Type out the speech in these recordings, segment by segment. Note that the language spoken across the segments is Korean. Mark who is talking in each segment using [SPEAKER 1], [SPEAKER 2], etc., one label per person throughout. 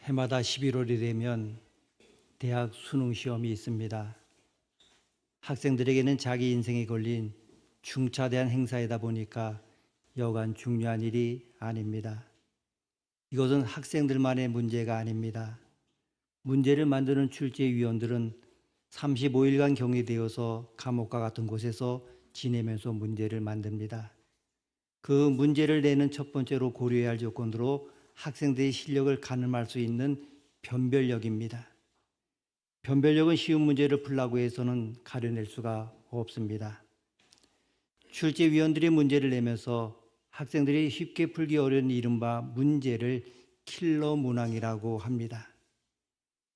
[SPEAKER 1] 해마다 11월이 되면 대학 수능 시험이 있습니다. 학생들에게는 자기 인생에 걸린 중차대한 행사이다 보니까 여간 중요한 일이 아닙니다. 이것은 학생들만의 문제가 아닙니다. 문제를 만드는 출제위원들은 35일간 격리되어서 감옥과 같은 곳에서 지내면서 문제를 만듭니다. 그 문제를 내는 첫 번째로 고려해야 할 조건으로 학생들의 실력을 가늠할 수 있는 변별력입니다. 변별력은 쉬운 문제를 풀라고 해서는 가려낼 수가 없습니다. 출제위원들이 문제를 내면서 학생들이 쉽게 풀기 어려운 이른바 문제를 킬러 문항이라고 합니다.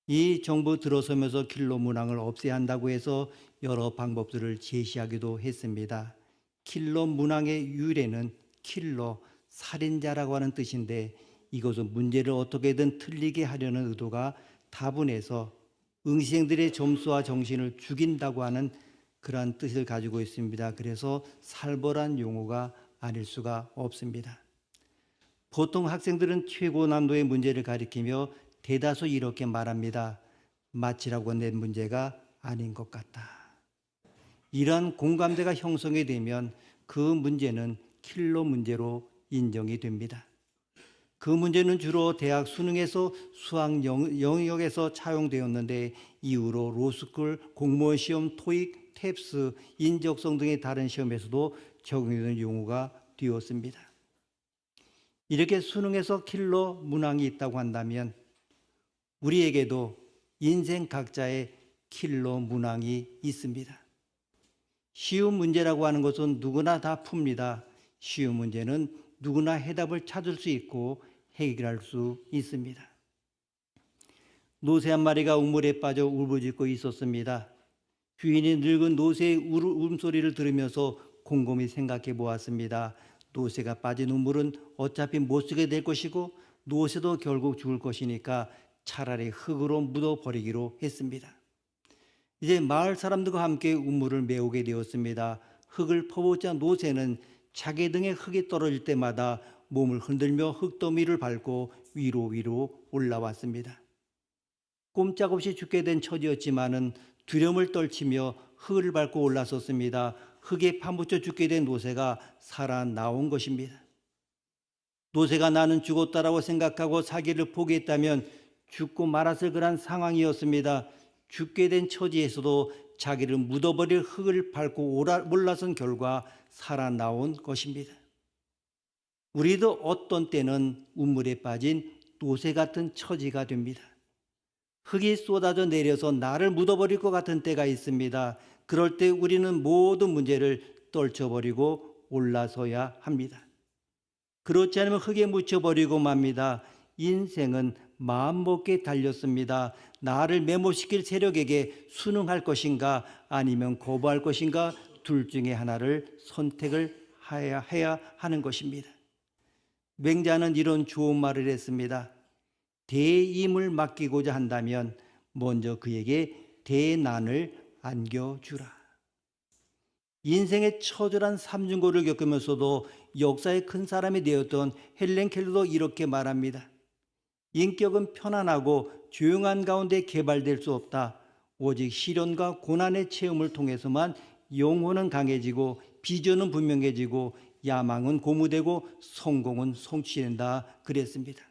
[SPEAKER 1] 이 정부 들어서면서 킬러 문항을 없애야 한다고 해서 여러 방법들을 제시하기도 했습니다. 킬러 문항의 유래는 킬러, 살인자라고 하는 뜻인데 이것은 문제를 어떻게든 틀리게 하려는 의도가 다분해서 응시생들의 점수와 정신을 죽인다고 하는 그러한 뜻을 가지고 있습니다. 그래서 살벌한 용어가 아닐 수가 없습니다. 보통 학생들은 최고 난도의 문제를 가리키며 대다수 이렇게 말합니다. 마치라고 낸 문제가 아닌 것 같다. 이러한 공감대가 형성이 되면 그 문제는 킬러 문제로 인정이 됩니다. 그 문제는 주로 대학 수능에서 수학 영역에서 차용되었는데 이후로 로스쿨, 공무원 시험, 토익, 탭스, 인적성 등의 다른 시험에서도 적용되는 용어가 되었습니다. 이렇게 수능에서 킬러 문항이 있다고 한다면 우리에게도 인생 각자의 킬러 문항이 있습니다. 쉬운 문제라고 하는 것은 누구나 다 풉니다. 쉬운 문제는 누구나 해답을 찾을 수 있고 해결할 수 있습니다. 노새 한 마리가 우물에 빠져 울부짖고 있었습니다. 주인이 늙은 노새의 울음소리를 들으면서 곰곰이 생각해 보았습니다. 노새가 빠진 우물은 어차피 못 쓰게 될 것이고 노새도 결국 죽을 것이니까 차라리 흙으로 묻어버리기로 했습니다. 이제 마을 사람들과 함께 우물을 메우게 되었습니다. 흙을 퍼붓자 노새는 자기 등에 흙이 떨어질 때마다 몸을 흔들며 흙더미를 밟고 위로 올라왔습니다. 꼼짝없이 죽게 된 처지였지만은 두려움을 떨치며 흙을 밟고 올라섰습니다. 흙에 파묻혀 죽게 된 노새가 살아나온 것입니다. 노새가 나는 죽었다라고 생각하고 살기를 포기했다면 죽고 말았을 그런 상황이었습니다. 죽게 된 처지에서도 자기를 묻어버릴 흙을 밟고 올라선 결과 살아나온 것입니다. 우리도 어떤 때는 우물에 빠진 노새 같은 처지가 됩니다. 흙이 쏟아져 내려서 나를 묻어버릴 것 같은 때가 있습니다. 그럴 때 우리는 모든 문제를 떨쳐버리고 올라서야 합니다. 그렇지 않으면 흙에 묻혀버리고 맙니다. 인생은 마음먹기에 달렸습니다. 나를 매몰시킬 세력에게 순응할 것인가 아니면 거부할 것인가 둘 중에 하나를 선택을 해야 하는 것입니다. 맹자는 이런 좋은 말을 했습니다. 대임을 맡기고자 한다면 먼저 그에게 대난을 안겨주라. 인생의 처절한 삼중고를 겪으면서도 역사의 큰 사람이 되었던 헬렌 켈러도 이렇게 말합니다. 인격은 편안하고 조용한 가운데 개발될 수 없다. 오직 시련과 고난의 체험을 통해서만 영혼은 강해지고 비전은 분명해지고 야망은 고무되고 성공은 성취된다 그랬습니다.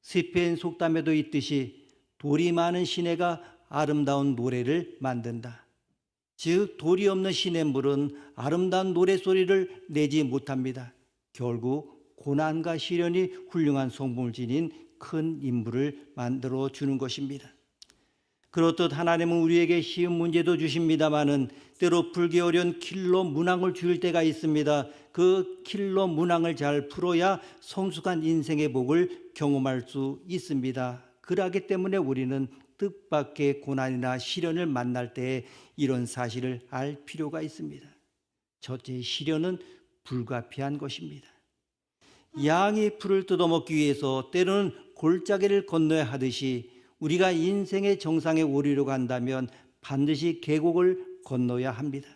[SPEAKER 1] 시편 속담에도 있듯이 돌이 많은 시내가 아름다운 노래를 만든다. 즉 돌이 없는 시냇물은 아름다운 노래소리를 내지 못합니다. 결국 고난과 시련이 훌륭한 성공을 지닌 큰 인물을 만들어 주는 것입니다. 그렇듯 하나님은 우리에게 쉬운 문제도 주십니다마는 때로 풀기 어려운 킬러 문항을 주실 때가 있습니다. 그 킬러 문항을 잘 풀어야 성숙한 인생의 복을 경험할 수 있습니다. 그러기 때문에 우리는 뜻밖의 고난이나 시련을 만날 때 이런 사실을 알 필요가 있습니다. 첫째, 시련은 불가피한 것입니다. 양이 풀을 뜯어먹기 위해서 때로는 골짜기를 건너야 하듯이 우리가 인생의 정상에 오르려고 한다면 반드시 계곡을 건너야 합니다.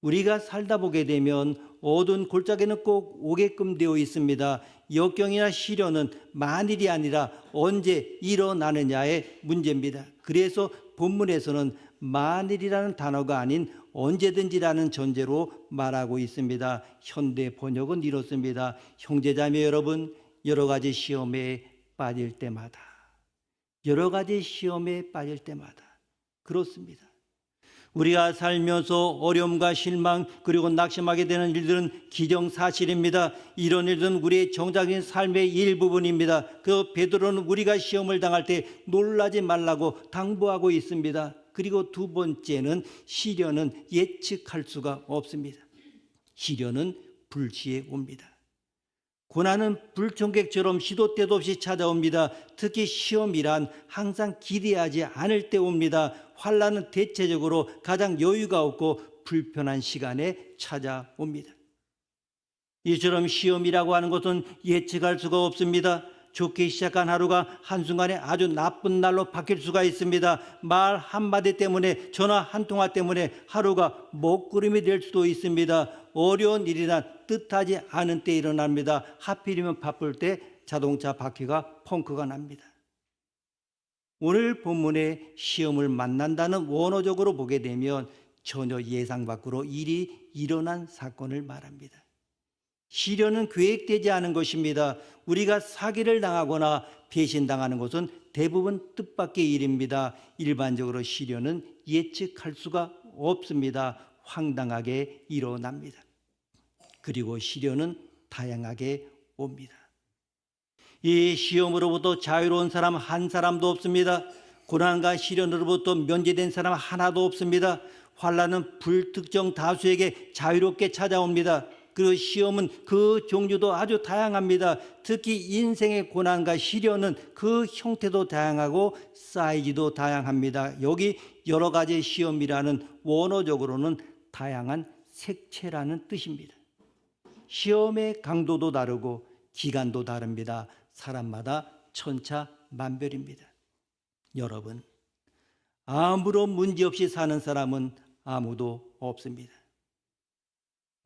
[SPEAKER 1] 우리가 살다 보게 되면 어두운 골짜기는 꼭 오게끔 되어 있습니다. 역경이나 시련은 만일이 아니라 언제 일어나느냐의 문제입니다. 그래서 본문에서는 만일이라는 단어가 아닌 언제든지라는 전제로 말하고 있습니다. 현대 번역은 이렇습니다. 형제자매 여러분, 여러 가지 시험에 빠질 때마다, 여러 가지 시험에 빠질 때마다 그렇습니다. 우리가 살면서 어려움과 실망 그리고 낙심하게 되는 일들은 기정사실입니다. 이런 일들은 우리의 정상적인 삶의 일부분입니다. 그 베드로는 우리가 시험을 당할 때 놀라지 말라고 당부하고 있습니다. 그리고 두 번째는 시련은 예측할 수가 없습니다. 시련은 불시에 옵니다. 고난은 불청객처럼 시도 때도 없이 찾아옵니다. 특히 시험이란 항상 기대하지 않을 때 옵니다. 환난은 대체적으로 가장 여유가 없고 불편한 시간에 찾아옵니다. 이처럼 시험이라고 하는 것은 예측할 수가 없습니다. 좋게 시작한 하루가 한순간에 아주 나쁜 날로 바뀔 수가 있습니다. 말 한마디 때문에, 전화 한 통화 때문에 하루가 먹구름이 될 수도 있습니다. 어려운 일이나 뜻하지 않은 때 일어납니다. 하필이면 바쁠 때 자동차 바퀴가 펑크가 납니다. 오늘 본문에 시험을 만난다는 원어적으로 보게 되면 전혀 예상 밖으로 일이 일어난 사건을 말합니다. 시련은 계획되지 않은 것입니다. 우리가 사기를 당하거나 배신당하는 것은 대부분 뜻밖의 일입니다. 일반적으로 시련은 예측할 수가 없습니다. 황당하게 일어납니다. 그리고 시련은 다양하게 옵니다. 이 시험으로부터 자유로운 사람 한 사람도 없습니다. 고난과 시련으로부터 면제된 사람 하나도 없습니다. 환난은 불특정 다수에게 자유롭게 찾아옵니다. 그 시험은 그 종류도 아주 다양합니다. 특히 인생의 고난과 시련은 그 형태도 다양하고 사이즈도 다양합니다. 여기 여러 가지 시험이라는 원어적으로는 다양한 색채라는 뜻입니다. 시험의 강도도 다르고 기간도 다릅니다. 사람마다 천차만별입니다. 여러분, 아무런 문제 없이 사는 사람은 아무도 없습니다.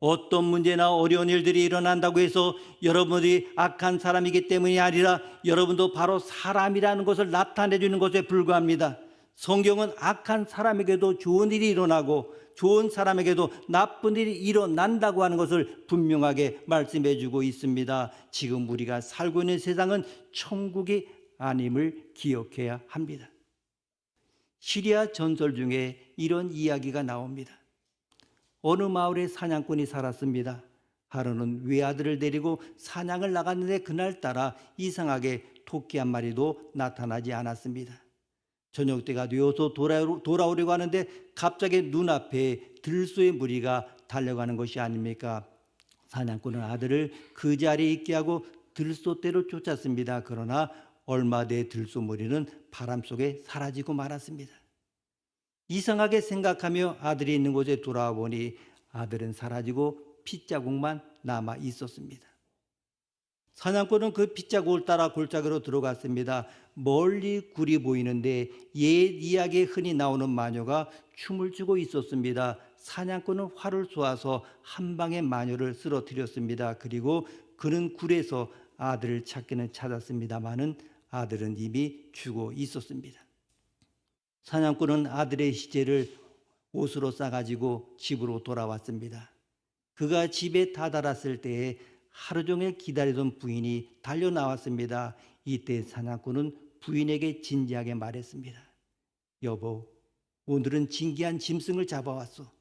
[SPEAKER 1] 어떤 문제나 어려운 일들이 일어난다고 해서 여러분들이 악한 사람이기 때문이 아니라 여러분도 바로 사람이라는 것을 나타내주는 것에 불과합니다. 성경은 악한 사람에게도 좋은 일이 일어나고 좋은 사람에게도 나쁜 일이 일어난다고 하는 것을 분명하게 말씀해 주고 있습니다. 지금 우리가 살고 있는 세상은 천국이 아님을 기억해야 합니다. 시리아 전설 중에 이런 이야기가 나옵니다. 어느 마을에 사냥꾼이 살았습니다. 하루는 외아들을 데리고 사냥을 나갔는데 그날따라 이상하게 토끼 한 마리도 나타나지 않았습니다. 저녁 때가 되어서 돌아오려고 하는데 갑자기 눈앞에 들소의 무리가 달려가는 것이 아닙니까? 사냥꾼은 아들을 그 자리에 있게 하고 들소떼로 쫓았습니다. 그러나 얼마 뒤에 들소 무리는 바람 속에 사라지고 말았습니다. 이상하게 생각하며 아들이 있는 곳에 돌아와 보니 아들은 사라지고 핏자국만 남아 있었습니다. 사냥꾼은 그 핏자국을 따라 골짜기로 들어갔습니다. 멀리 굴이 보이는데 옛 이야기에 흔히 나오는 마녀가 춤을 추고 있었습니다. 사냥꾼은 활을 쏘아서 한 방에 마녀를 쓰러뜨렸습니다. 그리고 그는 굴에서 아들을 찾기는 찾았습니다마는 아들은 이미 죽어 있었습니다. 사냥꾼은 아들의 시체를 옷으로 싸가지고 집으로 돌아왔습니다. 그가 집에 다다랐을 때에 하루 종일 기다리던 부인이 달려나왔습니다. 이때 사냥꾼은 부인에게 진지하게 말했습니다. 여보, 오늘은 진귀한 짐승을 잡아왔어.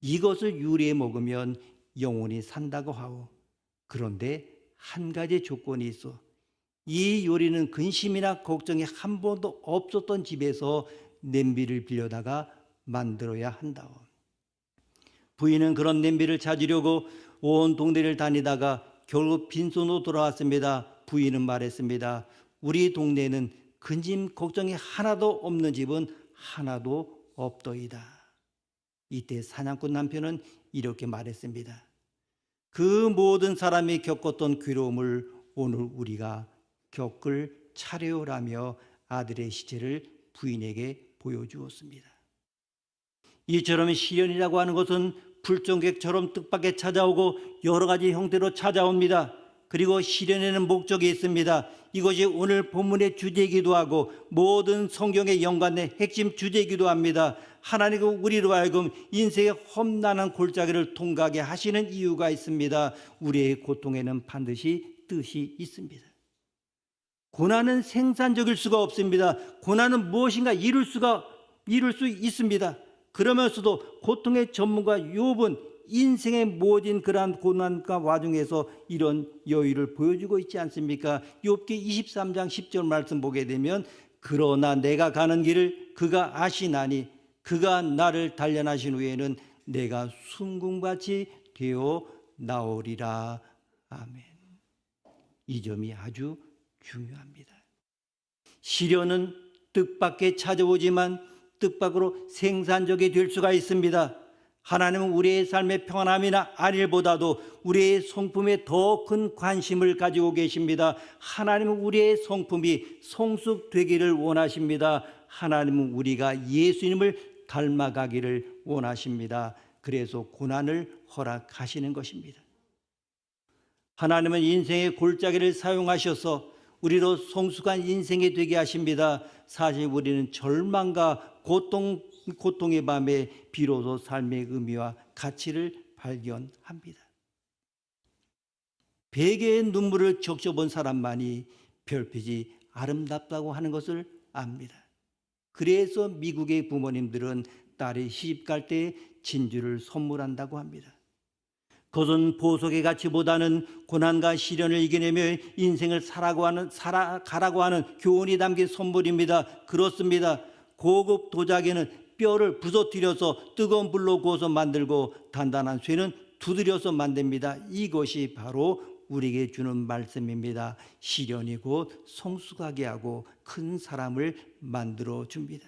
[SPEAKER 1] 이것을 요리해 먹으면 영원히 산다고 하오. 그런데 한 가지 조건이 있어. 이 요리는 근심이나 걱정이 한 번도 없었던 집에서 냄비를 빌려다가 만들어야 한다오. 부인은 그런 냄비를 찾으려고 온 동네를 다니다가 결국 빈손으로 돌아왔습니다. 부인은 말했습니다. 우리 동네에는 근심 걱정이 하나도 없는 집은 하나도 없더이다. 이때 사냥꾼 남편은 이렇게 말했습니다. 그 모든 사람이 겪었던 괴로움을 오늘 우리가 겪을 차례요라며 아들의 시체를 부인에게 보여주었습니다. 이처럼 시련이라고 하는 것은 불청객처럼 뜻밖에 찾아오고 여러 가지 형태로 찾아옵니다. 그리고 실현에는 목적이 있습니다. 이것이 오늘 본문의 주제이기도 하고 모든 성경에 연관된 핵심 주제이기도 합니다. 하나님은 우리로 하여금 인생의 험난한 골짜기를 통과하게 하시는 이유가 있습니다. 우리의 고통에는 반드시 뜻이 있습니다. 고난은 생산적일 수가 없습니다. 고난은 무엇인가 이룰 수 있습니다. 그러면서도 고통의 전문가 욥은 인생의 모든 그러한 고난과 와중에서 이런 여유를 보여주고 있지 않습니까? 욥기 23장 10절 말씀 보게 되면 그러나 내가 가는 길을 그가 아시나니 그가 나를 단련하신 후에는 내가 순금같이 되어 나오리라. 아멘. 이 점이 아주 중요합니다. 시련은 뜻밖에 찾아오지만 뜻밖으로 생산적이 될 수가 있습니다. 하나님은 우리의 삶의 평안함이나 안일보다도 우리의 성품에 더 큰 관심을 가지고 계십니다. 하나님은 우리의 성품이 성숙되기를 원하십니다. 하나님은 우리가 예수님을 닮아가기를 원하십니다. 그래서 고난을 허락하시는 것입니다. 하나님은 인생의 골짜기를 사용하셔서 우리로 성숙한 인생이 되게 하십니다. 사실 우리는 절망과 고통의 밤에 비로소 삶의 의미와 가치를 발견합니다. 베개의 눈물을 적셔본 사람만이 별빛이 아름답다고 하는 것을 압니다. 그래서 미국의 부모님들은 딸이 시집갈 때 진주를 선물한다고 합니다. 그것은 보석의 가치보다는 고난과 시련을 이겨내며 인생을 살아가라고 하는 교훈이 담긴 선물입니다. 그렇습니다. 고급 도자기는 뼈를 부서뜨려서 뜨거운 불로 구워서 만들고 단단한 쇠는 두드려서 만듭니다. 이것이 바로 우리에게 주는 말씀입니다. 시련이 곧 성숙하게 하고 큰 사람을 만들어 줍니다.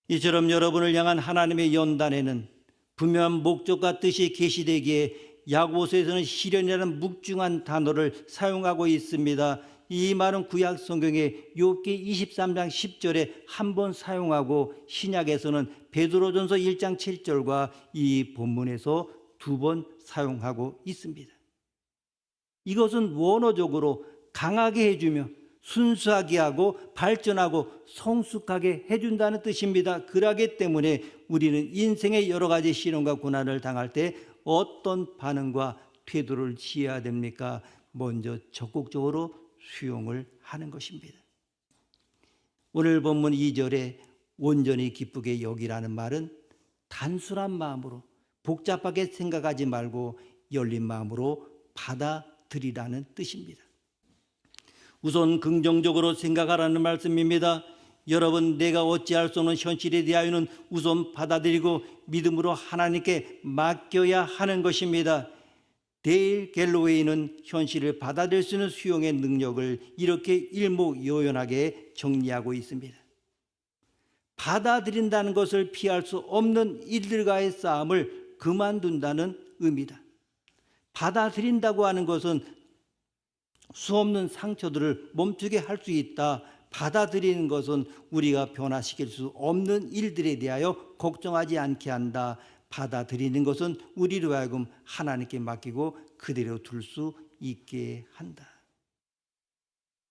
[SPEAKER 1] 이처럼 여러분을 향한 하나님의 연단에는 분명한 목적과 뜻이 계시되기에 야고보서에서는 시련이라는 묵중한 단어를 사용하고 있습니다. 이 말은 구약 성경의 욥기 23장 10절에 한 번 사용하고 신약에서는 베드로전서 1장 7절과 이 본문에서 두 번 사용하고 있습니다. 이것은 원어적으로 강하게 해주며 순수하게 하고 발전하고 성숙하게 해준다는 뜻입니다. 그러기 때문에 우리는 인생의 여러 가지 시련과 고난을 당할 때 어떤 반응과 태도를 취해야 됩니까? 먼저 적극적으로 수용을 하는 것입니다. 오늘 본문 2절에 온전히 기쁘게 여기라는 말은 단순한 마음으로 복잡하게 생각하지 말고 열린 마음으로 받아들이라는 뜻입니다. 우선 긍정적으로 생각하라는 말씀입니다. 여러분, 내가 어찌할 수 없는 현실에 대하여는 우선 받아들이고 믿음으로 하나님께 맡겨야 하는 것입니다. 데일 갤로웨이는 현실을 받아들일 수 있는 수용의 능력을 이렇게 일목요연하게 정리하고 있습니다. 받아들인다는 것을 피할 수 없는 이들과의 싸움을 그만둔다는 의미다. 받아들인다고 하는 것은 수없는 상처들을 멈추게 할 수 있다. 받아들이는 것은 우리가 변화시킬 수 없는 일들에 대하여 걱정하지 않게 한다. 받아들이는 것은 우리로 하여금 하나님께 맡기고 그대로 둘 수 있게 한다.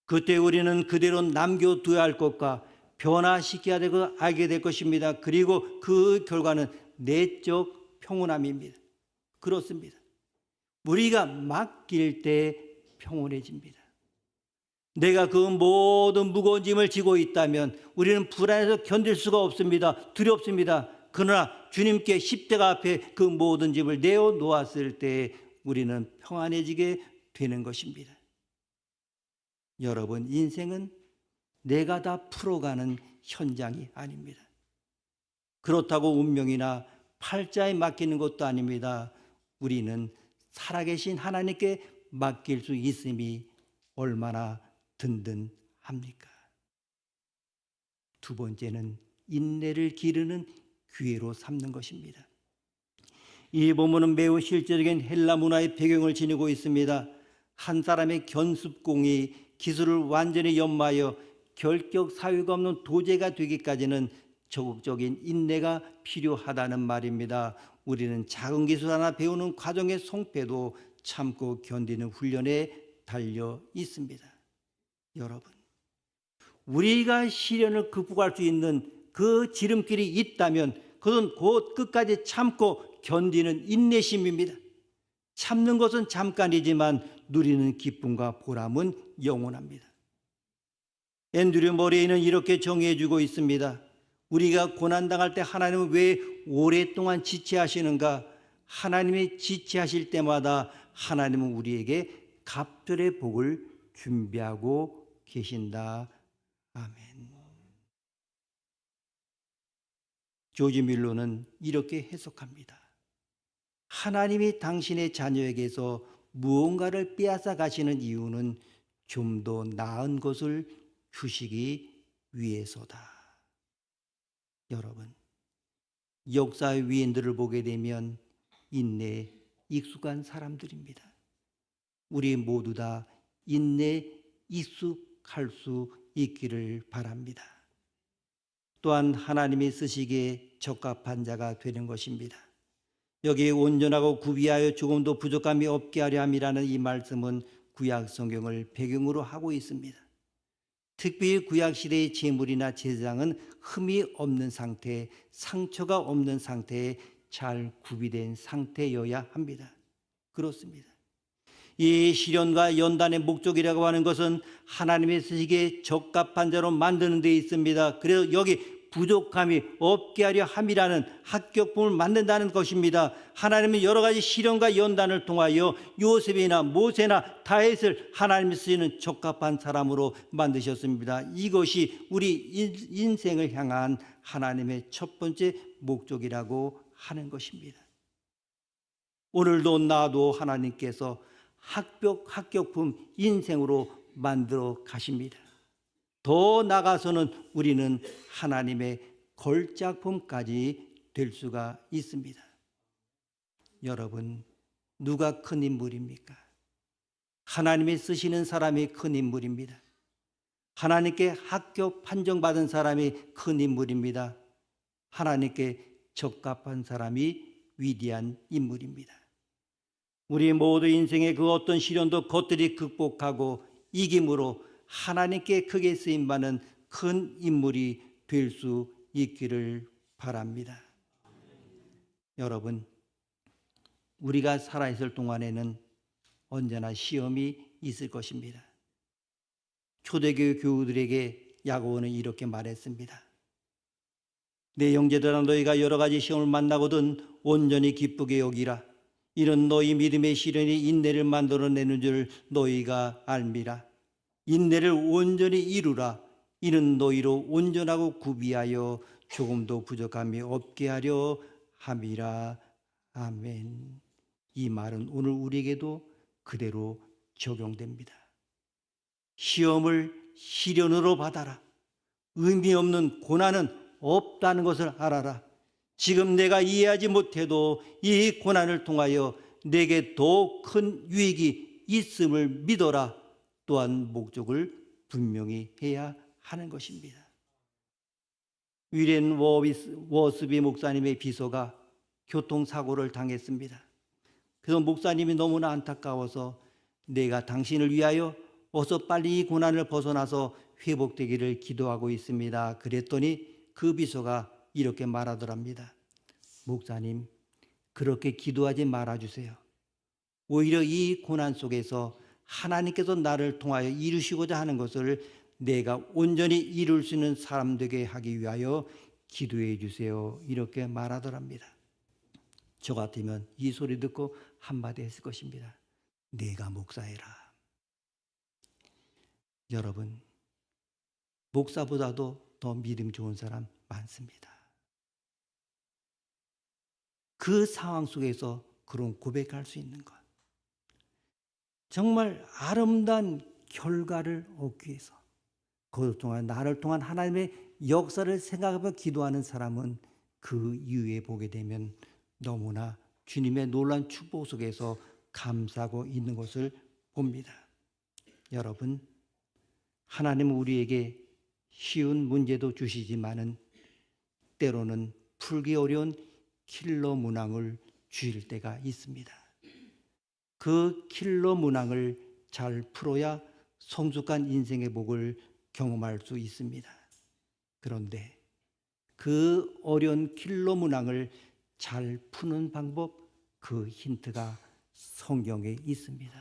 [SPEAKER 1] 그때 우리는 그대로 남겨둬야 할 것과 변화시켜야 되고 알게 될 것입니다. 그리고 그 결과는 내적 평온함입니다. 그렇습니다. 우리가 맡길 때 평온해집니다. 내가 그 모든 무거운 짐을 지고 있다면 우리는 불안해서 견딜 수가 없습니다. 두렵습니다. 그러나 주님께 십자가 앞에 그 모든 짐을 내어놓았을 때 우리는 평안해지게 되는 것입니다. 여러분, 인생은 내가 다 풀어가는 현장이 아닙니다. 그렇다고 운명이나 팔자에 맡기는 것도 아닙니다. 우리는 살아계신 하나님께 맡길 수 있음이 얼마나 든든합니까? 두 번째는 인내를 기르는 기회로 삼는 것입니다. 이 본문은 매우 실제적인 헬라 문화의 배경을 지니고 있습니다. 한 사람의 견습공이 기술을 완전히 연마하여 결격 사유가 없는 도제가 되기까지는 적극적인 인내가 필요하다는 말입니다. 우리는 작은 기술 하나 배우는 과정의 성패도 참고 견디는 훈련에 달려 있습니다. 여러분, 우리가 시련을 극복할 수 있는 그 지름길이 있다면 그것은 곧 끝까지 참고 견디는 인내심입니다. 참는 것은 잠깐이지만 누리는 기쁨과 보람은 영원합니다. 앤드류 머레이는 이렇게 정의해 주고 있습니다. 우리가 고난당할 때 하나님은 왜 오랫동안 지체하시는가? 하나님이 지체하실 때마다 하나님은 우리에게 갑절의 복을 준비하고 계신다. 아멘. 조지 밀러는 이렇게 해석합니다. 하나님이 당신의 자녀에게서 무언가를 빼앗아 가시는 이유는 좀 더 나은 것을 주시기 위해서다. 여러분, 역사의 위인들을 보게 되면 인내에 익숙한 사람들입니다. 우리 모두 다 인내에 익숙할 수 있기를 바랍니다. 또한 하나님이 쓰시기에 적합한 자가 되는 것입니다. 여기 온전하고 구비하여 조금도 부족함이 없게 하려 함이라는 이 말씀은 구약 성경을 배경으로 하고 있습니다. 특별히 구약 시대의 제물이나 제사장은 흠이 없는 상태, 상처가 없는 상태에 잘 구비된 상태여야 합니다. 그렇습니다. 이 시련과 연단의 목적이라고 하는 것은 하나님의 쓰시기에 적합한 자로 만드는 데 있습니다. 그래서 여기 부족함이 없게 하려 함이라는 합격품을 만든다는 것입니다. 하나님은 여러 가지 시련과 연단을 통하여 요셉이나 모세나 다윗을 하나님이 쓰시는 적합한 사람으로 만드셨습니다. 이것이 우리 인생을 향한 하나님의 첫 번째 목적이라고 하는 것입니다. 오늘도 나도 하나님께서 합격품 인생으로 만들어 가십니다. 더 나아가서는 우리는 하나님의 걸작품까지 될 수가 있습니다. 여러분, 누가 큰 인물입니까? 하나님이 쓰시는 사람이 큰 인물입니다. 하나님께 합격 판정받은 사람이 큰 인물입니다. 하나님께 적합한 사람이 위대한 인물입니다. 우리 모두 인생의 그 어떤 시련도 겉들이 극복하고 이김으로 하나님께 크게 쓰임받는 큰 인물이 될 수 있기를 바랍니다. 여러분, 우리가 살아있을 동안에는 언제나 시험이 있을 것입니다. 초대교회 교우들에게 야고보는 이렇게 말했습니다. 내 형제들아, 너희가 여러 가지 시험을 만나거든 온전히 기쁘게 여기라. 이는 너희 믿음의 시련이 인내를 만들어내는 줄 너희가 알미라. 인내를 온전히 이루라. 이는 너희로 온전하고 구비하여 조금도 부족함이 없게 하려 함이라. 아멘. 이 말은 오늘 우리에게도 그대로 적용됩니다. 시험을 시련으로 받아라. 의미 없는 고난은 없다는 것을 알아라. 지금 내가 이해하지 못해도 이 고난을 통하여 내게 더 큰 유익이 있음을 믿어라. 또한 목적을 분명히 해야 하는 것입니다. 위렌 워스비 목사님의 비서가 교통사고를 당했습니다. 그래서 목사님이 너무나 안타까워서 내가 당신을 위하여 어서 빨리 이 고난을 벗어나서 회복되기를 기도하고 있습니다. 그랬더니 그 비서가 이렇게 말하더랍니다. 목사님, 그렇게 기도하지 말아주세요. 오히려 이 고난 속에서 하나님께서 나를 통하여 이루시고자 하는 것을 내가 온전히 이룰 수 있는 사람 되게 하기 위하여 기도해 주세요. 이렇게 말하더랍니다. 저 같으면 이 소리 듣고 한마디 했을 것입니다. 내가 목사해라. 여러분, 목사보다도 더 믿음 좋은 사람 많습니다. 그 상황 속에서 그런 고백할 수 있는 것, 정말 아름다운 결과를 얻기 위해서 그것 동안 나를 통한 하나님의 역사를 생각하며 기도하는 사람은 그 이후에 보게 되면 너무나 주님의 놀라운 축복 속에서 감사하고 있는 것을 봅니다. 여러분, 하나님은 우리에게 쉬운 문제도 주시지만은 때로는 풀기 어려운 킬러 문항을 주일 때가 있습니다. 그 킬러 문항을 잘 풀어야 성숙한 인생의 복을 경험할 수 있습니다. 그런데 그 어려운 킬러 문항을 잘 푸는 방법, 그 힌트가 성경에 있습니다.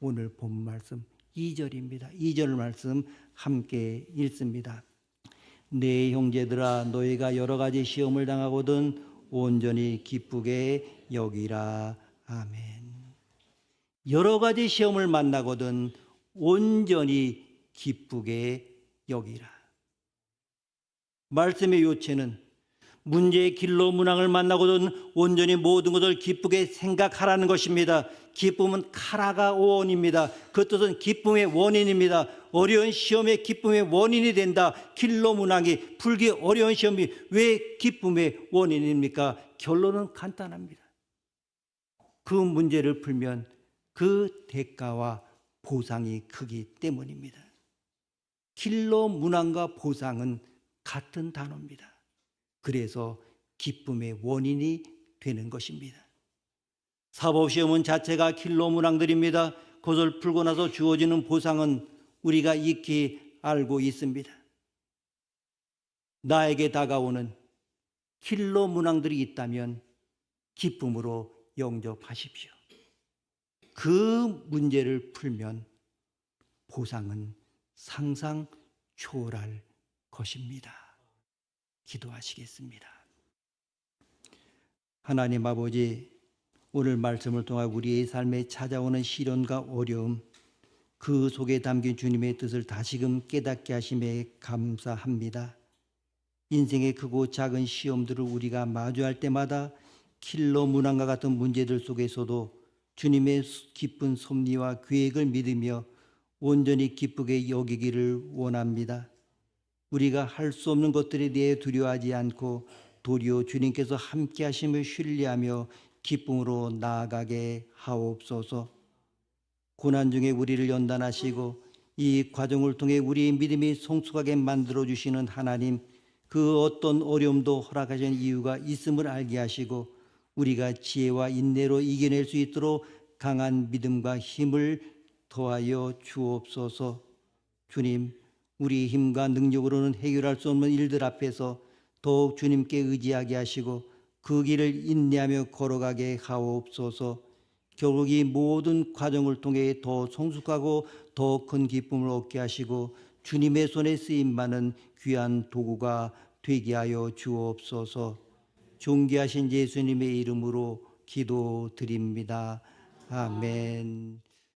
[SPEAKER 1] 오늘 본 말씀 2절입니다. 2절 말씀 함께 읽습니다. 내 형제들아, 너희가 여러 가지 시험을 당하거든 온전히 기쁘게 여기라. 아멘. 여러 가지 시험을 만나거든 온전히 기쁘게 여기라. 말씀의 요체는 문제의 길로 문항을 만나거든 온전히 모든 것을 기쁘게 생각하라는 것입니다. 기쁨은 카라가 원입니다. 그 뜻은 기쁨의 원인입니다. 어려운 시험의 기쁨의 원인이 된다. 길로 문항이 풀기 어려운 시험이 왜 기쁨의 원인입니까? 결론은 간단합니다. 그 문제를 풀면 그 대가와 보상이 크기 때문입니다. 길로 문항과 보상은 같은 단어입니다. 그래서 기쁨의 원인이 되는 것입니다. 사법시험은 자체가 킬러 문항들입니다. 그것을 풀고 나서 주어지는 보상은 우리가 익히 알고 있습니다. 나에게 다가오는 킬러 문항들이 있다면 기쁨으로 영접하십시오. 그 문제를 풀면 보상은 상상 초월할 것입니다. 기도하시겠습니다. 하나님 아버지, 오늘 말씀을 통해 우리의 삶에 찾아오는 시련과 어려움, 그 속에 담긴 주님의 뜻을 다시금 깨닫게 하심에 감사합니다. 인생의 크고 작은 시험들을 우리가 마주할 때마다 킬러 문항과 같은 문제들 속에서도 주님의 깊은 섭리와 계획을 믿으며 온전히 기쁘게 여기기를 원합니다. 우리가 할 수 없는 것들에 대해 두려워하지 않고 도리어 주님께서 함께 하심을 신뢰하며 기쁨으로 나아가게 하옵소서. 고난 중에 우리를 연단하시고 이 과정을 통해 우리의 믿음이 성숙하게 만들어주시는 하나님, 그 어떤 어려움도 허락하신 이유가 있음을 알게 하시고 우리가 지혜와 인내로 이겨낼 수 있도록 강한 믿음과 힘을 더하여 주옵소서. 주님, 우리 힘과 능력으로는 해결할 수 없는 일들 앞에서 더욱 주님께 의지하게 하시고 그 길을 인내하며 걸어가게 하옵소서. 결국 이 모든 과정을 통해 더 성숙하고 더 큰 기쁨을 얻게 하시고 주님의 손에 쓰임받는 귀한 도구가 되게 하여 주옵소서. 존귀하신 예수님의 이름으로 기도드립니다. 아멘.